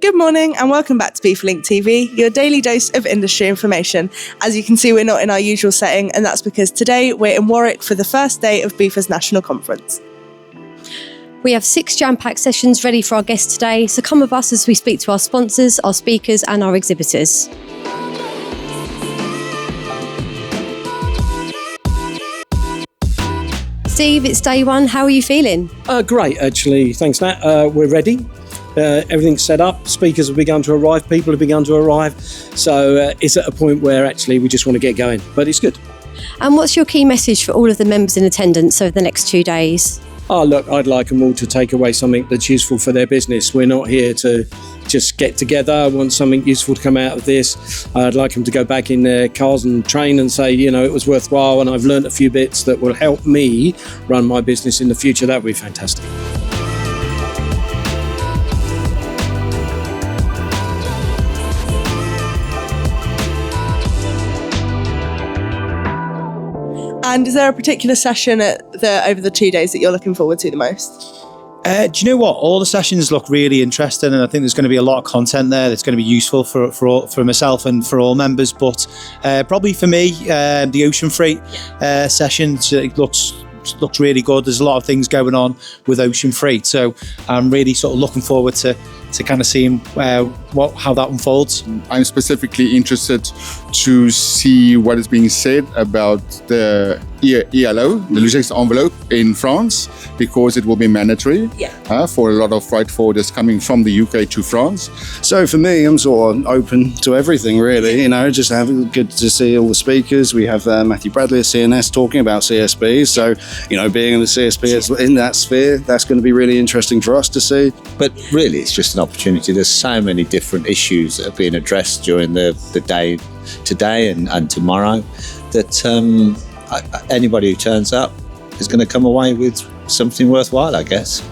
Good morning and welcome back to BIFA Link TV, your daily dose of industry information. As you can see, we're not in our usual setting, and that's because today we're in Warwick for the first day of BIFA's national conference. We have 6 jam-packed sessions ready for our guests today, so come with us as we speak to our sponsors, our speakers and our exhibitors. Steve, it's day one. How are you feeling? Great, actually. Thanks, Nat. We're ready. Everything's set up. Speakers have begun to arrive. People have begun to arrive. So it's at a point where actually we just want to get going. But it's good. And what's your key message for all of the members in attendance over the next 2 days? Look, I'd like them all to take away something that's useful for their business. We're not here to just get together. I want something useful to come out of this. I'd like them to go back in their cars and train and say, you know, it was worthwhile and I've learned a few bits that will help me run my business in the future. That would be fantastic. And is there a particular session over the 2 days that you're looking forward to the most? Do you know what? All the sessions look really interesting, and I think there's going to be a lot of content there that's going to be useful for myself and for all members. But probably for me, the ocean freight session looks really good. There's a lot of things going on with ocean freight, so I'm really sort of looking forward to kind of seeing how that unfolds. I'm specifically interested to see what is being said about the ELO, the logistics envelope in France, because it will be mandatory for a lot of freight forwarders coming from the UK to France. So for me, I'm sort of open to everything, really. You know, just good to see all the speakers. We have Matthew Bradley at CNS talking about CSP. So, you know, being in the CSP in that sphere, that's going to be really interesting for us to see. But really, it's just an opportunity. There's so many different issues that are being addressed during the day today and tomorrow that anybody who turns up is going to come away with something worthwhile, I guess.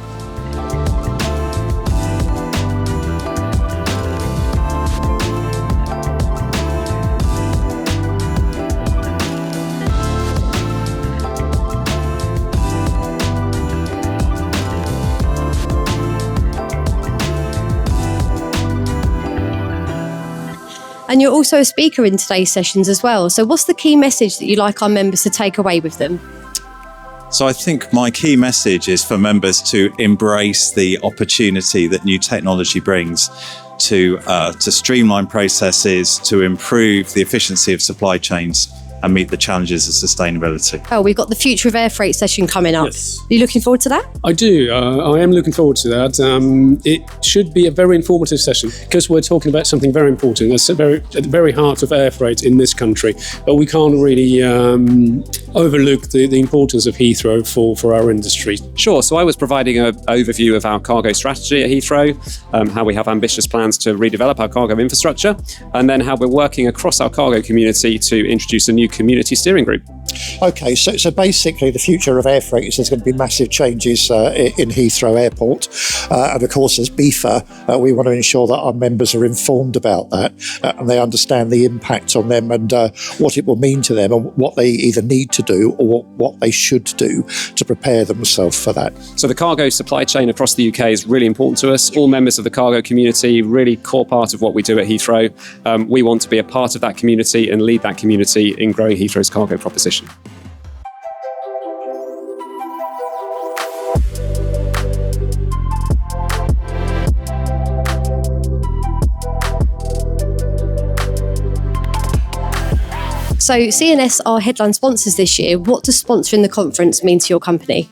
And you're also a speaker in today's sessions as well. So what's the key message that you'd like our members to take away with them? So I think my key message is for members to embrace the opportunity that new technology brings to streamline processes, to improve the efficiency of supply chains and meet the challenges of sustainability. Oh, we've got the Future of Air Freight session coming up. Yes. Are you looking forward to that? I do. I am looking forward to that. It should be a very informative session because we're talking about something very important. That's at the very heart of air freight in this country. But we can't really overlook the importance of Heathrow for our industry. Sure. So I was providing an overview of our cargo strategy at Heathrow, how we have ambitious plans to redevelop our cargo infrastructure, and then how we're working across our cargo community to introduce a new community steering group. Okay, so basically the future of air freight is there's going to be massive changes in Heathrow Airport. And of course, as BIFA, we want to ensure that our members are informed about that and they understand the impact on them and what it will mean to them and what they either need to do or what they should do to prepare themselves for that. So the cargo supply chain across the UK is really important to us. All members of the cargo community, really core part of what we do at Heathrow. We want to be a part of that community and lead that community in growing Heathrow's cargo proposition. So CNS are headline sponsors this year. What does sponsoring the conference mean to your company?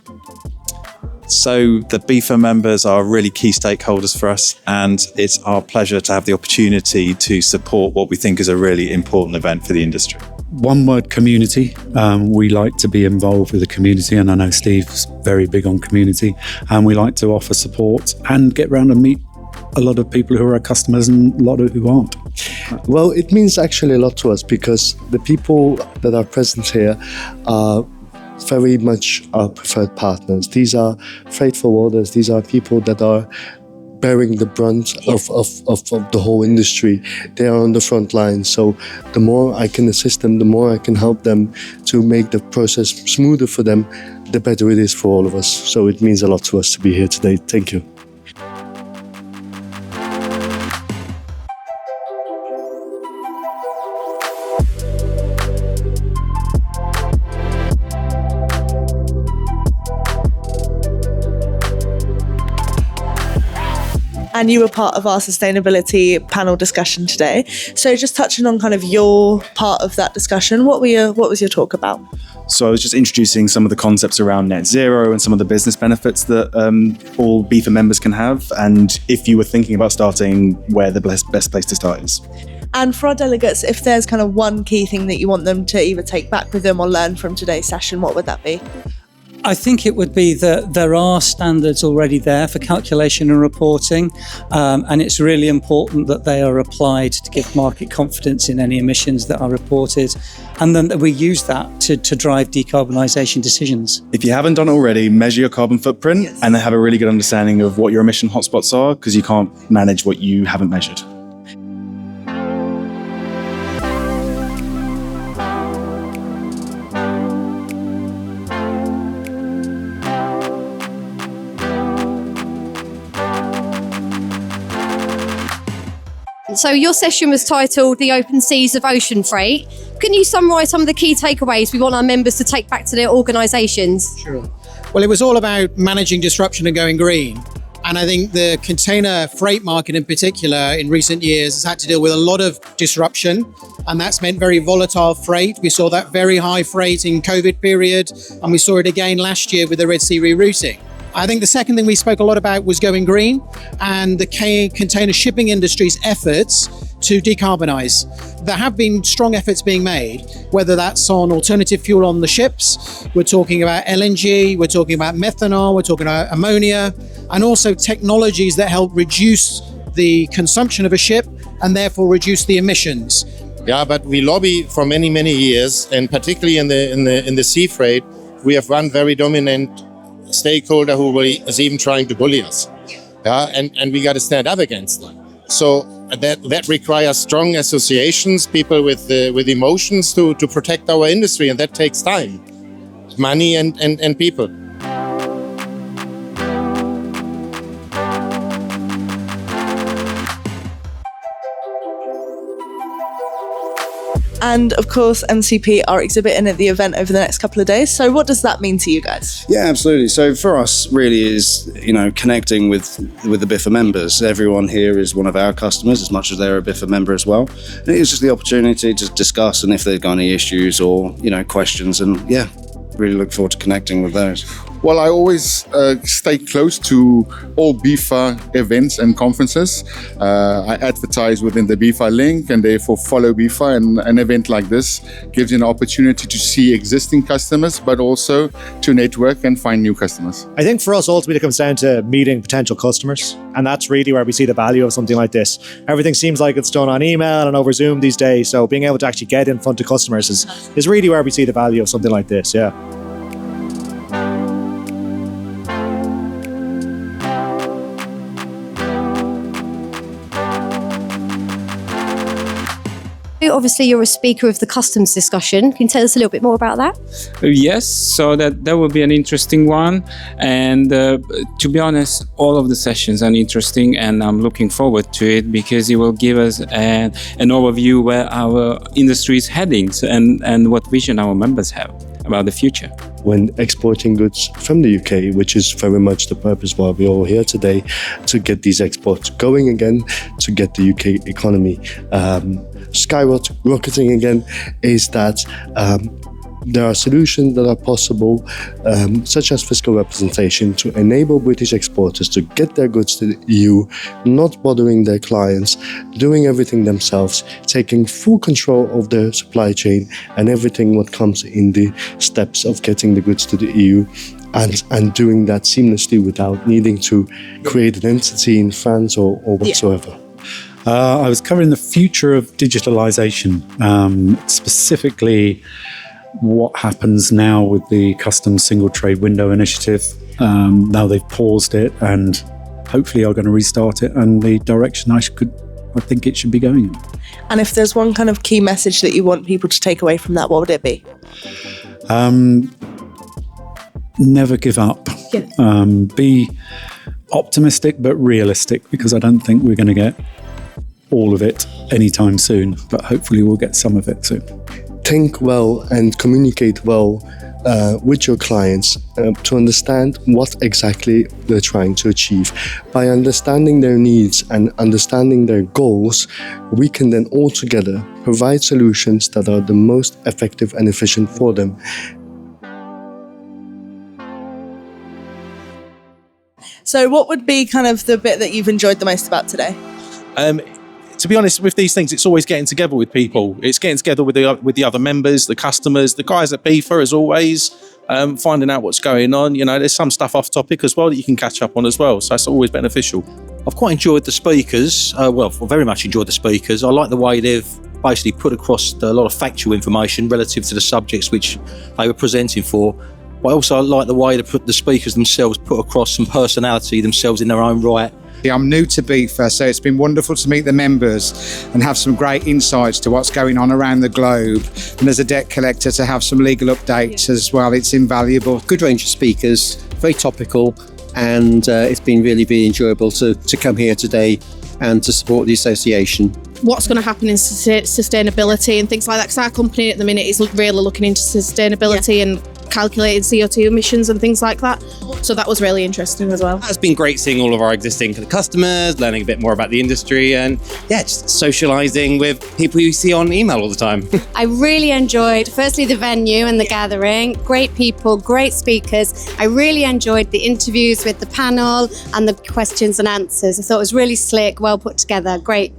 So the BIFA members are really key stakeholders for us, and it's our pleasure to have the opportunity to support what we think is a really important event for the industry. One word, community. We like to be involved with the community, and I know Steve's very big on community, and we like to offer support and get around and meet a lot of people who are our customers and a lot of who aren't. Well, it means actually a lot to us because the people that are present here are very much our preferred partners. These are freight forwarders. These are people that are bearing the brunt of the whole industry. They are on the front line. So the more I can assist them, the more I can help them to make the process smoother for them, the better it is for all of us. So it means a lot to us to be here today. Thank you. And you were part of our sustainability panel discussion today. So just touching on kind of your part of that discussion, what was your talk about? So I was just introducing some of the concepts around net zero and some of the business benefits that all BIFA members can have. And if you were thinking about starting, where the best place to start is. And for our delegates, if there's kind of one key thing that you want them to either take back with them or learn from today's session, what would that be? I think it would be that there are standards already there for calculation and reporting, and it's really important that they are applied to give market confidence in any emissions that are reported, and then that we use that to drive decarbonisation decisions. If you haven't done it already, measure your carbon footprint and then have a really good understanding of what your emission hotspots are, because you can't manage what you haven't measured. So your session was titled The Open Seas of Ocean Freight. Can you summarise some of the key takeaways we want our members to take back to their organisations? Sure. Well, it was all about managing disruption and going green. And I think the container freight market in particular in recent years has had to deal with a lot of disruption, and that's meant very volatile freight. We saw that very high freight in COVID period, and we saw it again last year with the Red Sea rerouting. I think the second thing we spoke a lot about was going green and the container shipping industry's efforts to decarbonise. There have been strong efforts being made, whether that's on alternative fuel on the ships, we're talking about LNG, we're talking about methanol, we're talking about ammonia, and also technologies that help reduce the consumption of a ship and therefore reduce the emissions. Yeah, but we lobby for many, many years, and particularly in the sea freight, we have one very dominant stakeholder who is even trying to bully us. Yeah, and we got to stand up against them. So that requires strong associations, people with emotions to protect our industry, and that takes time, money and people. And of course, MCP are exhibiting at the event over the next couple of days. So what does that mean to you guys? Yeah, absolutely. So for us, really is, connecting with the BIFA members. Everyone here is one of our customers, as much as they're a BIFA member as well. And it is just the opportunity to discuss, and if they've got any issues or, questions, and yeah, really look forward to connecting with those. Well, I always stay close to all BIFA events and conferences. I advertise within the BIFA link and therefore follow BIFA, and an event like this gives you an opportunity to see existing customers, but also to network and find new customers. I think for us, ultimately, it comes down to meeting potential customers. And that's really where we see the value of something like this. Everything seems like it's done on email and over Zoom these days. So being able to actually get in front of customers is really where we see the value of something like this, yeah. Obviously, you're a speaker of the customs discussion. Can you tell us a little bit more about that? Yes, so that will be an interesting one. And to be honest, all of the sessions are interesting, and I'm looking forward to it because it will give us an overview where our industry is heading and what vision our members have about the future. When exporting goods from the UK, which is very much the purpose why we're all here today, to get these exports going again, to get the UK economy skyrocketing again, is that there are solutions that are possible, such as fiscal representation, to enable British exporters to get their goods to the EU, not bothering their clients, doing everything themselves, taking full control of their supply chain and everything what comes in the steps of getting the goods to the EU, and doing that seamlessly without needing to create an entity in France or whatsoever. I was covering the future of digitalisation, specifically what happens now with the Customs Single Trade Window Initiative. Now they've paused it and hopefully are going to restart it, and the direction I think it should be going in. And if there's one kind of key message that you want people to take away from that, what would it be? Never give up. Yeah. Be optimistic but realistic, because I don't think we're going to get all of it anytime soon, but hopefully we'll get some of it soon. Think well and communicate well with your clients to understand what exactly they're trying to achieve. By understanding their needs and understanding their goals, we can then all together provide solutions that are the most effective and efficient for them. So what would be kind of the bit that you've enjoyed the most about today? To be honest, with these things, it's always getting together with people. It's getting together with the other members, the customers, the guys at BIFA, as always, finding out what's going on. You know, there's some stuff off topic as well that you can catch up on as well. So it's always beneficial. I've quite enjoyed the speakers. Very much enjoyed the speakers. I like the way they've basically put across a lot of factual information relative to the subjects which they were presenting for. But I also like the way the speakers themselves put across some personality themselves in their own right. I'm new to BIFA, so it's been wonderful to meet the members and have some great insights to what's going on around the globe. And as a debt collector, to have some legal updates as well, it's invaluable. Good range of speakers, very topical, and it's been really enjoyable to come here today and to support the association. What's going to happen in sustainability and things like that, because our company at the minute is really looking into sustainability and calculating CO2 emissions and things like that. So that was really interesting as well. It's been great seeing all of our existing customers, learning a bit more about the industry, and just socialising with people you see on email all the time. I really enjoyed, firstly, the venue and the gathering. Great people, great speakers. I really enjoyed the interviews with the panel and the questions and answers. I thought it was really slick, well put together, great.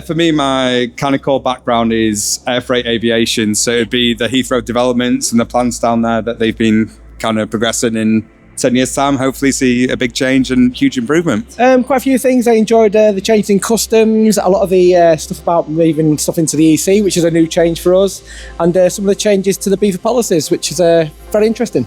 For me, my kind of core background is air freight aviation, so it'd be the Heathrow developments and the plans down there that they've been kind of progressing in 10 years' time. Hopefully see a big change and huge improvement. Quite a few things. I enjoyed the change in customs, a lot of the stuff about moving stuff into the EC, which is a new change for us, and some of the changes to the BIFA policies, which is very interesting.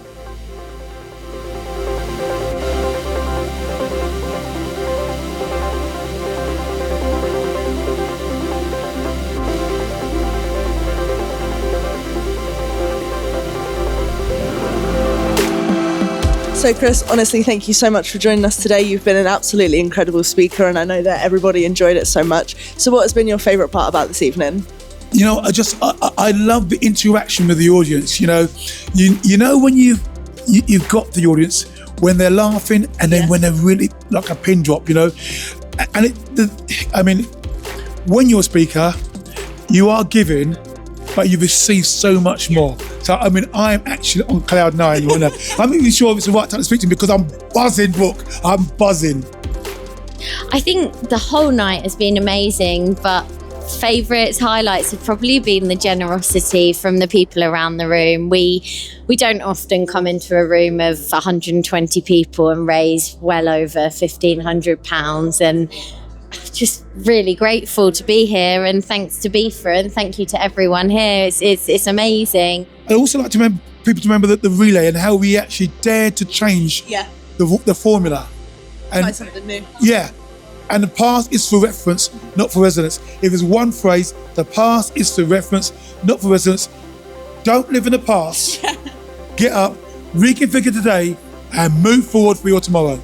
So Chris, honestly, thank you so much for joining us today. You've been an absolutely incredible speaker, and I know that everybody enjoyed it so much. So what has been your favourite part about this evening? You know, I love the interaction with the audience. You know when you've got the audience when they're laughing, and then when they're really like a pin drop. You know, and when you're a speaker, you are giving, but you receive so much more. So, I'm actually on cloud nine. I'm not even sure if it's the right time to speak to him because I'm buzzing, Brooke. I'm buzzing. I think the whole night has been amazing, but favourites, highlights have probably been the generosity from the people around the room. We don't often come into a room of 120 people and raise well over £1,500, and just really grateful to be here, and thanks to BIFA and thank you to everyone here. It's amazing. I'd also like to people to remember that the relay and how we actually dared to change the formula. And try something new. Yeah. And the past is for reference, not for resonance. If there's one phrase, the past is for reference, not for resonance. Don't live in the past. Get up, reconfigure today, and move forward for your tomorrow.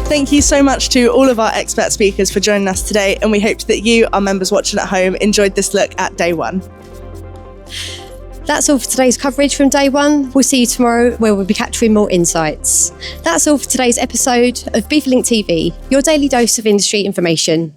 Thank you so much to all of our expert speakers for joining us today, and we hope that you, our members watching at home, enjoyed this look at day one. That's all for today's coverage from day one. We'll see you tomorrow where we'll be capturing more insights. That's all for today's episode of BIFA Link TV, your daily dose of industry information.